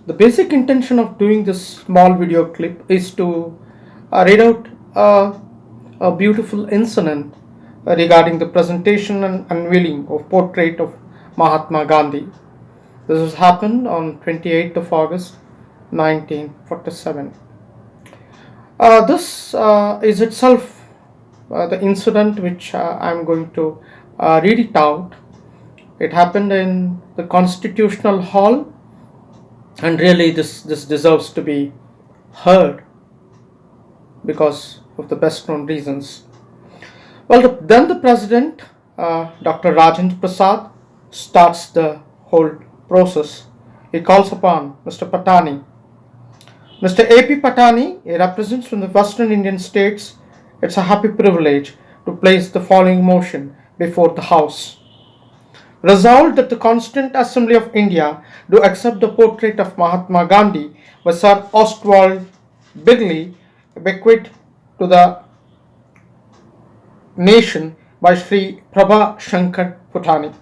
The basic intention of doing this small video clip is to read out a beautiful incident regarding the presentation and unveiling of portrait of Mahatma Gandhi. This has happened on 28th of August 1947. This is itself the incident which I'm going to read it out. It happened in the Constitutional Hall, and really this deserves to be heard because of the best known reasons. Well, then the president, Dr. Rajendraprasad, starts the whole process. He calls upon Mr. Patani. Mr. A.P. Patani, he represents from the Western Indian states. It's a happy privilege to place the following motion before the House. Resolved that the Constituent Assembly of India do accept the portrait of Mahatma Gandhi by Sir Oswald birly, bequeathed to the nation by Sri Prabha Shankar Putani.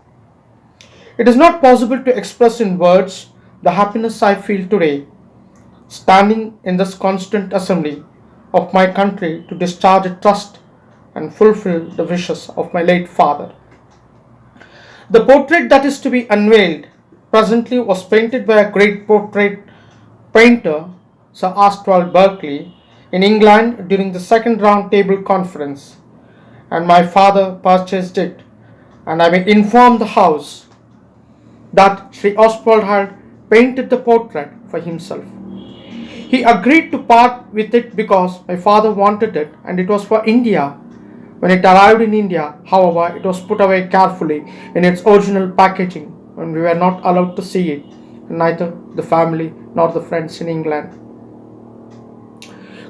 It is not possible to express in words the happiness I feel today, standing in this Constituent Assembly of my country to discharge a trust and fulfill the wishes of my late father. The portrait that is to be unveiled presently was painted by a great portrait painter, Sir Oswald Berkeley, in England during the Second Round Table Conference, and my father purchased it, and I may inform the House that Sri Oswald had painted the portrait for himself. He agreed to part with it because my father wanted it and it was for India. When it arrived in India, however, it was put away carefully in its original packaging and we were not allowed to see it, neither the family nor the friends in England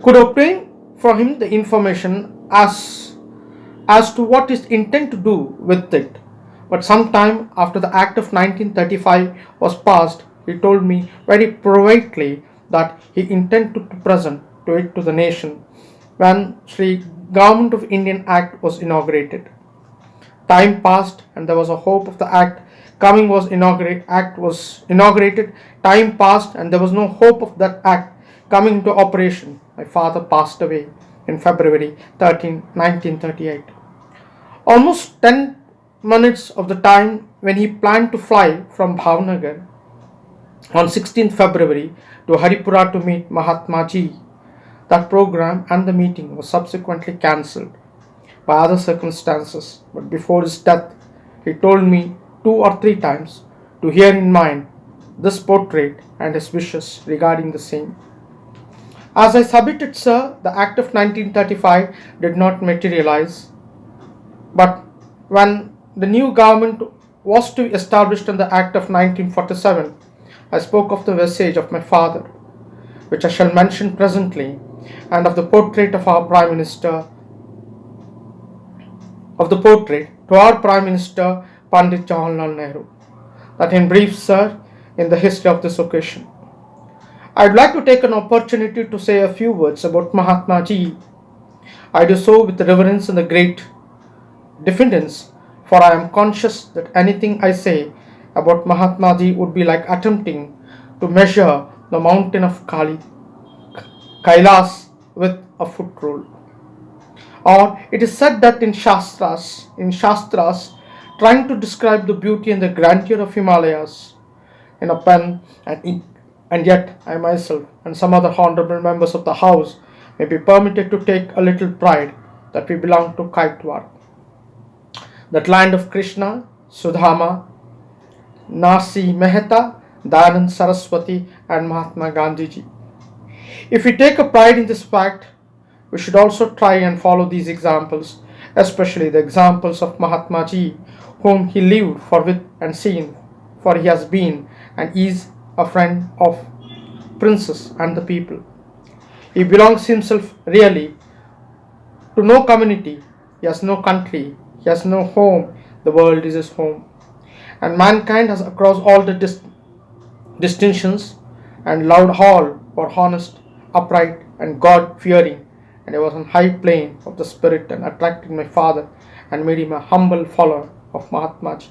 could obtain from him the information as to what is intent to do with it. But sometime after the Act of 1935 was passed, he told me very privately that he intended to present to it to the nation when Sri Government of Indian Act was inaugurated. Time passed and there was a hope of the Act coming was inaugurated. Time passed and there was no hope of that Act coming into operation. My father passed away in February 13, 1938. Almost 10 minutes of the time when he planned to fly from Bhavnagar on 16th February to Haripura to meet Mahatma Ji, that program and the meeting was subsequently cancelled by other circumstances, but before his death, he told me 2 or 3 times to bear in mind this portrait and his wishes regarding the same. As I submitted, sir, the Act of 1935 did not materialize, but when the new government was to be established in the Act of 1947, I spoke of the message of my father, which I shall mention presently, and of the portrait of our Prime Minister, to our Prime Minister Pandit Jawaharlal Nehru. That in brief, sir, in the history of this occasion. I would like to take an opportunity to say a few words about Mahatma Ji. I do so with reverence and a great diffidence, for I am conscious that anything I say about Mahatma Ji would be like attempting to measure the mountain of Kailas with a foot rule. Or it is said that in Shastras, trying to describe the beauty and the grandeur of Himalayas in a pen and ink, and yet I myself and some other honorable members of the House may be permitted to take a little pride that we belong to Kaitwar, that land of Krishna, Sudhama, Nasi Mehta, Dayanand Saraswati, and Mahatma Gandhi Ji. If we take a pride in this fact, we should also try and follow these examples, especially the examples of Mahatma Ji, whom he lived for with and seen, for he has been and is a friend of princes and the people. He belongs himself really to no community, he has no country, he has no home, the world is his home. And mankind has across all the distinctions and loved all for honest, upright and God-fearing, and he was on high plane of the spirit and attracted my father and made him a humble follower of Mahatma Ji.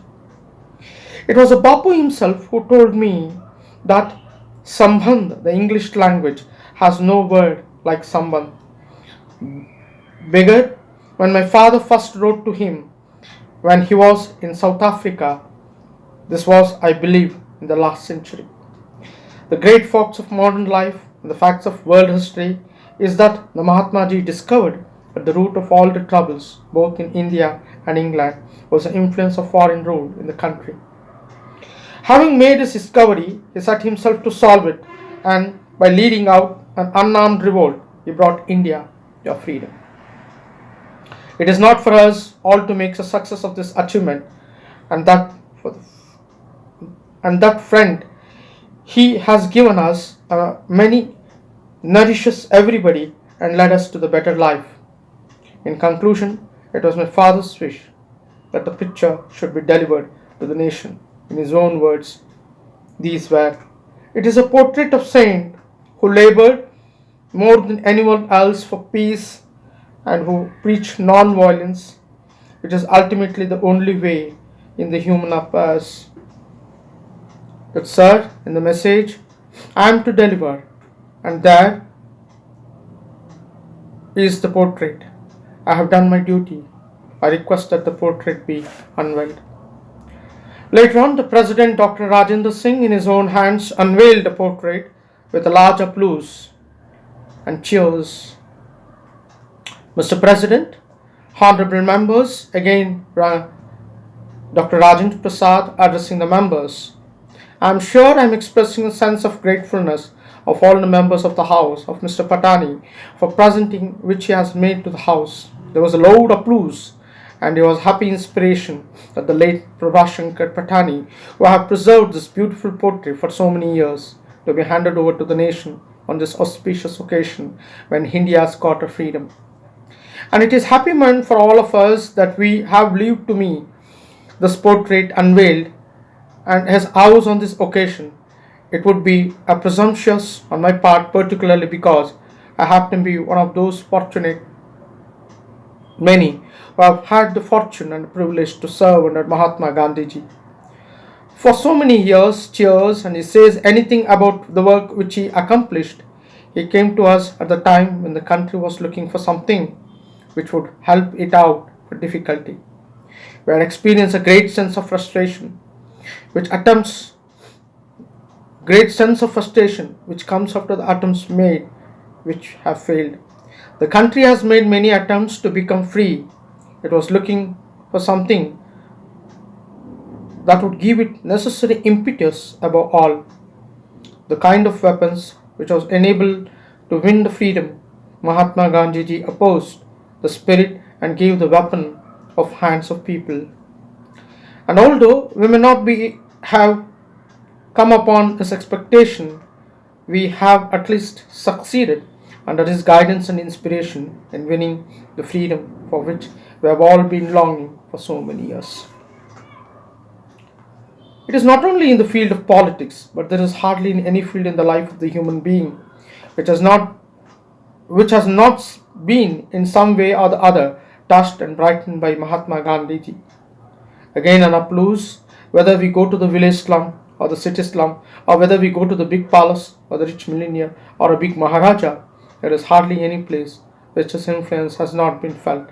It was a Bapu himself who told me that Sambandh, the English language, has no word like Sambandh. Bigger, when my father first wrote to him when he was in South Africa, this was, I believe, in the last century. The great facts of modern life and the facts of world history is that the Mahatma Ji discovered at the root of all the troubles, both in India and England, was the influence of foreign rule in the country. Having made his discovery, he set himself to solve it, and by leading out an unarmed revolt, he brought India to freedom. It is not for us all to make a success of this achievement, and that friend he has given us many nourishes everybody and led us to the better life. In conclusion, it was my father's wish that the picture should be delivered to the nation in his own words. These were, "It is a portrait of saint who labored more than anyone else for peace and who preached non-violence, which is ultimately the only way in the human affairs." But sir, in the message I am to deliver, and there is the portrait. I have done my duty. I request that the portrait be unveiled. Later on, the President Dr. Rajendra Singh in his own hands unveiled the portrait with a large applause and cheers. Mr. President, honorable members, again Dr. Rajendraprasad addressing the members. I am sure I am expressing a sense of gratefulness of all the members of the House of Mr. Patani for presenting which he has made to the House. There was a loud applause, and it was happy inspiration that the late Prabhashankar Patani, who have preserved this beautiful portrait for so many years, to be handed over to the nation on this auspicious occasion when India has got her freedom. And it is happy moment for all of us that we have lived to me this portrait unveiled and his house on this occasion. It would be a presumptuous on my part, particularly because I happen to be one of those fortunate many who have had the fortune and privilege to serve under Mahatma Gandhi. For so many years, cheers, and he says anything about the work which he accomplished. He came to us at the time when the country was looking for something which would help it out for difficulty. We had experienced a great sense of frustration, which comes after the attempts made which have failed. The country has made many attempts to become free. It was looking for something that would give it necessary impetus above all. The kind of weapons which was enabled to win the freedom. Mahatma Gandhi opposed the spirit and gave the weapon of hands of people. And although we may not have come upon his expectation, we have at least succeeded under his guidance and inspiration in winning the freedom for which we have all been longing for so many years. It is not only in the field of politics, but there is hardly in any field in the life of the human being which has not been in some way or the other touched and brightened by Mahatma Gandhi. Again an applause, whether we go to the village slum or the city slum, or whether we go to the big palace or the rich millionaire or a big Maharaja, there is hardly any place which his influence has not been felt.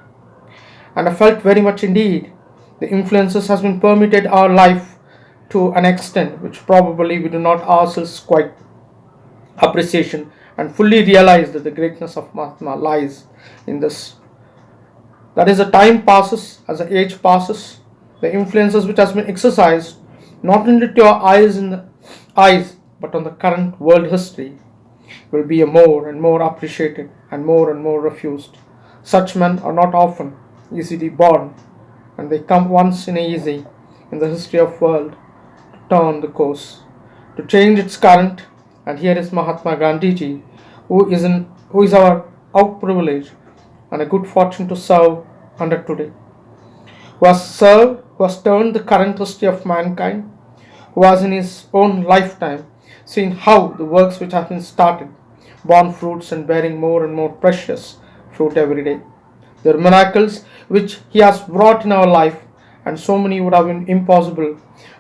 And I felt very much indeed. The influences has been permeated our life to an extent which probably we do not ourselves quite appreciation and fully realize that the greatness of Mahatma lies in this. That is, the time passes, as the age passes, the influences which has been exercised not only to our eyes but on the current world history will be a more and more appreciated and more refused. Such men are not often easily born, and they come once in the history of world to turn the course, to change its current. And here is Mahatma Gandhi, who is our privilege and a good fortune to serve under today, who has turned the current history of mankind, who has in his own lifetime seen how the works which have been started borne fruits and bearing more and more precious fruit every day. The miracles which he has wrought in our life, and so many would have been impossible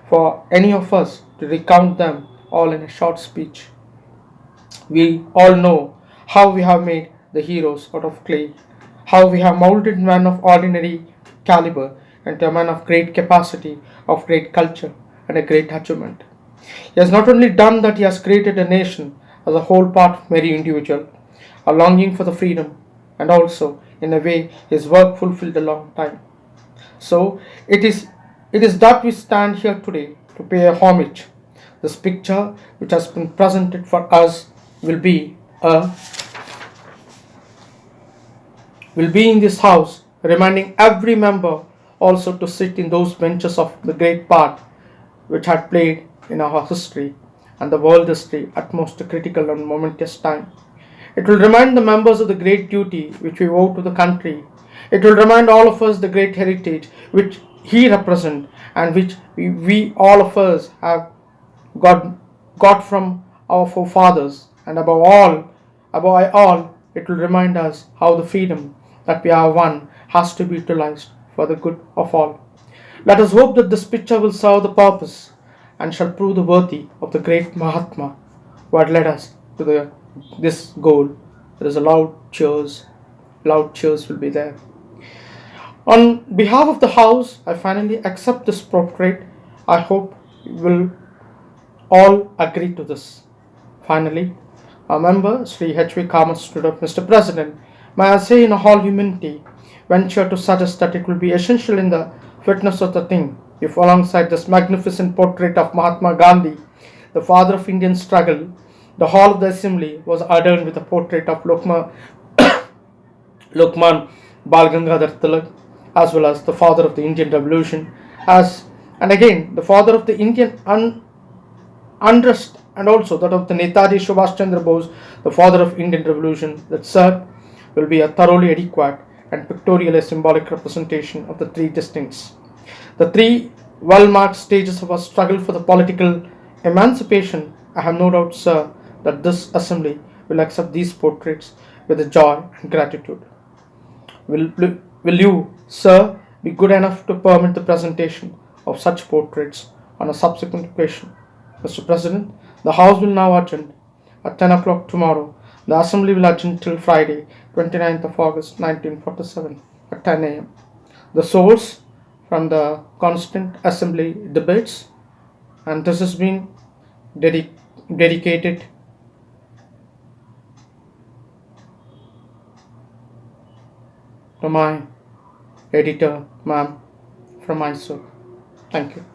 for any of us to recount them all in a short speech. We all know how we have made the heroes out of clay, how we have molded men of ordinary caliber into a man of great capacity, of great culture, and a great achievement. He has not only done that, he has created a nation as a whole part of every individual, a longing for the freedom, and also, in a way, his work fulfilled a long time. So it is that we stand here today to pay a homage. This picture which has been presented for us will be a will be in this house, reminding every member also to sit in those benches of the great part which had played in our history and the world history at most critical and momentous time. It will remind the members of the great duty which we owe to the country. It will remind all of us the great heritage which he represents and which we all of us have got, got from our forefathers. And above all, it will remind us how the freedom that we have won has to be utilized for the good of all. Let us hope that this picture will serve the purpose and shall prove the worthy of the great Mahatma who had led us to this goal. There is a loud cheers will be there. On behalf of the House, I finally accept this portrait. I hope you will all agree to this. Finally, a member, Sri H.V. Kamath, stood up. Mr. President, may I say in all humility, venture to suggest that it will be essential in the fitness of the thing if alongside this magnificent portrait of Mahatma Gandhi, the father of Indian struggle, the hall of the assembly was adorned with a portrait of Lokman Balgangadhar Tilak, as well as the father of the Indian Revolution, as and again the father of the Indian unrest, and also that of the Netaji Subhash Chandra Bose, the father of Indian Revolution. That, sir, will be a thoroughly adequate and pictorially symbolic representation of the three distincts, the three well-marked stages of our struggle for the political emancipation. I have no doubt, sir, that this assembly will accept these portraits with joy and gratitude. Will you, sir, be good enough to permit the presentation of such portraits on a subsequent occasion? Mr. President, the House will now adjourn at 10 o'clock tomorrow. The Assembly will adjourn till Friday, 29th of August 1947 at 10 a.m. The source from the Constant Assembly debates, and this has been dedicated to my editor, ma'am, from Mysore. Thank you.